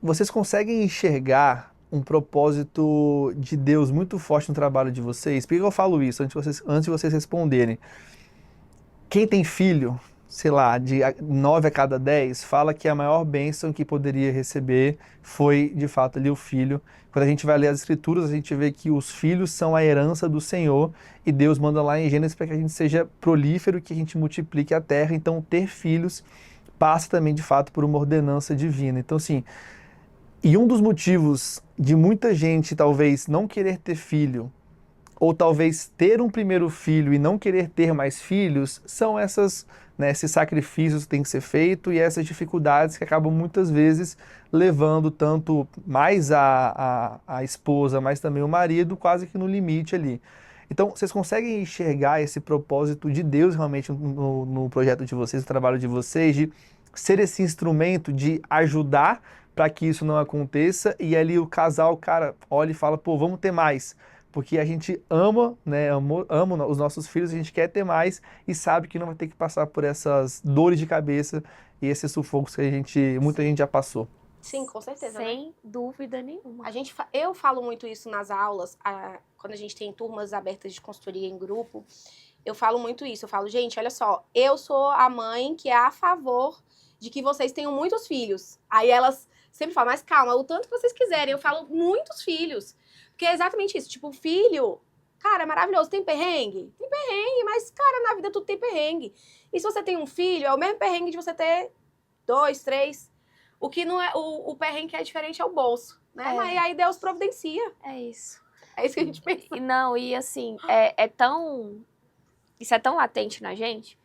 vocês conseguem enxergar um propósito de Deus muito forte no trabalho de vocês? Por que eu falo isso antes de vocês responderem? Quem tem filho, sei lá, de 9 a cada 10, fala que a maior bênção que poderia receber foi, de fato, ali o filho. Quando a gente vai ler as Escrituras, a gente vê que os filhos são a herança do Senhor e Deus manda lá em Gênesis para que a gente seja prolífero, que a gente multiplique a terra. Então, ter filhos passa também, de fato, por uma ordenança divina. Então, assim, e um dos motivos de muita gente talvez não querer ter filho, ou talvez ter um primeiro filho e não querer ter mais filhos, são essas, né, esses sacrifícios que têm que ser feitos e essas dificuldades que acabam muitas vezes levando tanto mais a esposa, mas também o marido, quase que no limite ali. Então, vocês conseguem enxergar esse propósito de Deus realmente no projeto de vocês, no trabalho de vocês, de ser esse instrumento de ajudar para que isso não aconteça e ali o casal, cara, olha e fala, pô, vamos ter mais porque a gente ama, né, ama os nossos filhos, a gente quer ter mais e sabe que não vai ter que passar por essas dores de cabeça e esses sufocos que muita gente já passou. Sim, com certeza, né? Sem dúvida nenhuma. Eu falo muito isso nas aulas, quando a gente tem turmas abertas de consultoria em grupo, eu falo muito isso. Eu falo, gente, olha só, eu sou a mãe que é a favor de que vocês tenham muitos filhos. Aí elas sempre falam, mas calma, o tanto que vocês quiserem. Eu falo, muitos filhos. Porque é exatamente isso. Tipo, filho, cara, é maravilhoso. Tem perrengue? Tem perrengue, mas, cara, na vida tudo tem perrengue. E se você tem um filho, é o mesmo perrengue de você ter 2, 3. O que não é, o perrengue que é diferente é o bolso, né? Mas aí Deus providencia. É isso. É isso que a gente pensa. Não, e assim, isso é tão latente na gente,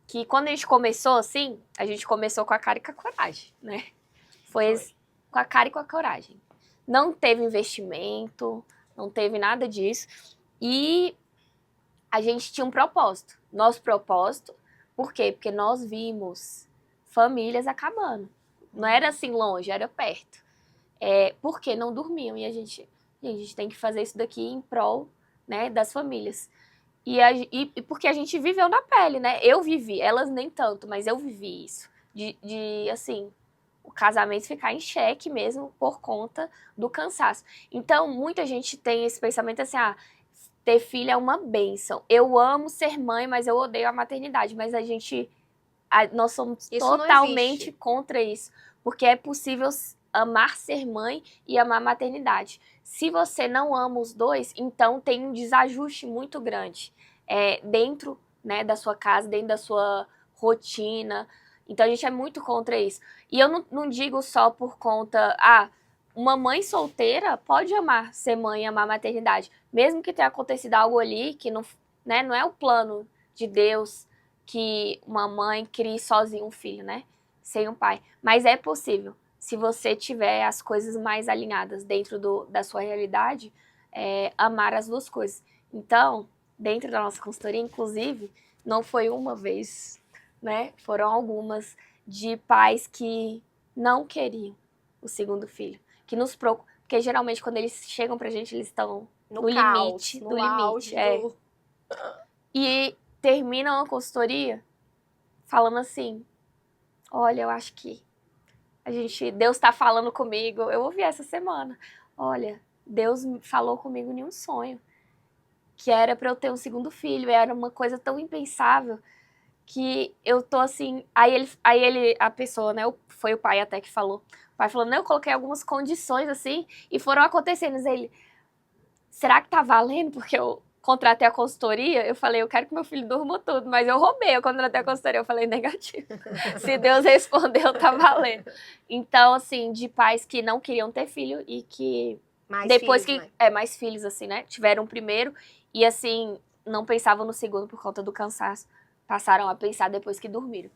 que quando a gente começou assim, a gente começou com a cara e com a coragem, né? Foi com a cara e com a coragem. Não teve investimento, não teve nada disso. E a gente tinha um propósito. Nosso propósito, por quê? Porque nós vimos famílias acabando. Não era assim longe, era perto. Porque não dormiam. E a gente tem que fazer isso daqui em prol, né, das famílias. E porque a gente viveu na pele, né? Eu vivi, elas nem tanto, mas eu vivi isso. Assim, o casamento ficar em xeque mesmo por conta do cansaço. Então, muita gente tem esse pensamento assim, ter filho é uma bênção. Eu amo ser mãe, mas eu odeio a maternidade. Mas nós somos Isso totalmente contra isso. Porque é possível amar ser mãe e amar a maternidade. Se você não ama os dois, então tem um desajuste muito grande dentro, né, da sua casa, dentro da sua rotina. Então a gente é muito contra isso. E eu não digo só por conta... uma mãe solteira pode amar ser mãe e amar a maternidade. Mesmo que tenha acontecido algo ali que não, né, não é o plano de Deus que uma mãe crie sozinha um filho, né? Sem um pai. Mas é possível. Se você tiver as coisas mais alinhadas dentro da sua realidade, amar as duas coisas. Então, dentro da nossa consultoria, inclusive, não foi uma vez, né? Foram algumas de pais que não queriam o segundo filho. Que nos preocupam. Porque geralmente quando eles chegam pra gente, eles estão no limite do limite. E terminam a consultoria falando assim: olha, eu acho que Deus tá falando comigo. Eu ouvi essa semana. Olha, Deus falou comigo em um sonho. Que era pra eu ter um segundo filho. Era uma coisa tão impensável que eu tô assim... a pessoa, né? Foi o pai até que falou. O pai falou, não, eu coloquei algumas condições assim e foram acontecendo. Ele, será que tá valendo? Porque eu contratei a consultoria, eu falei, eu quero que meu filho durma tudo, mas eu roubei, eu contratei a consultoria, eu falei, negativo. Se Deus respondeu, tá valendo. Então, assim, de pais que não queriam ter filho e que depois filhos, mais filhos, assim, né, tiveram o primeiro e, assim, não pensavam no segundo por conta do cansaço, passaram a pensar depois que dormiram.